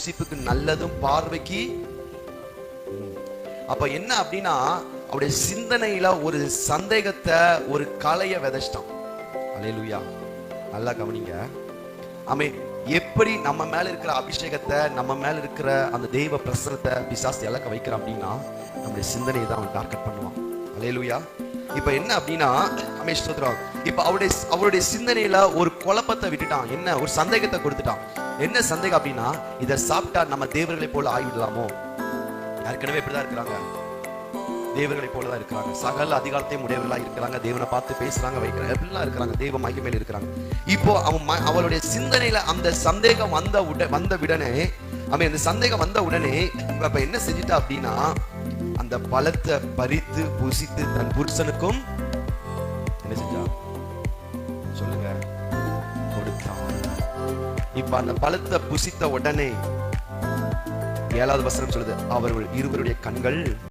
புசிப்புக்கு நல்லதும் பார்வைக்கு. அப்ப என்ன அப்படின்னா, அவருடைய சிந்தனையில ஒரு சந்தேகத்தை, ஒரு கலைய விதைச்சிட்டான். அல்லேலூயா. நல்லா கவனிங்க. ஆமென். எப்படி நம்ம மேல இருக்கிற அபிஷேகத்தை, நம்ம மேல இருக்கிற அந்த தெய்வ பிரசனத்தை பிசாசு இலக்க வைக்கிறான் அப்படின்னா, நம்முடைய சிந்தனையை தான் அவன் டார்கெட் பண்ணுவான். அல்லேலூயா. இப்ப என்ன அப்படின்னா, ஆமென் ஸ்தோத்திரம். இப்ப அவருடைய சிந்தனையில ஒரு குழப்பத்தை விட்டுட்டான். என்ன? ஒரு சந்தேகத்தை கொடுத்துட்டான். என்ன சந்தேகம் அப்படின்னா, இதை சாப்பிட்டா நம்ம தேவர்களை போல ஆகிவிடலாமோ? ஏற்கனவே இப்படிதான் இருக்கிறாங்க, தேவர்களை போலதான் இருக்கிறாங்க, சகல அதிகாரத்தையும் உடையவர்களா இருக்கிறாங்க, தேவனை பார்த்து பேசுறாங்க, வைக்கிறாங்க, எப்படிலாம் இருக்கிறாங்க, தெய்வ மகிமையில இருக்கிறாங்க. இப்போ அவளுடைய சிந்தனையில அந்த சந்தேகம் வந்த உடனே, அவன் அந்த சந்தேகம் வந்த உடனே இப்ப என்ன செஞ்சிட்டா அப்படின்னா, அந்த பழத்தை பறித்து புசித்து தன் புருஷனுக்கும் என்ன செஞ்சா சொல்லுங்க, கொடுத்தான். இப்ப அந்த பழத்தை புசித்த உடனே 7வது வசனம் சொல்லுது, அவர்கள் இருவருடைய கண்கள்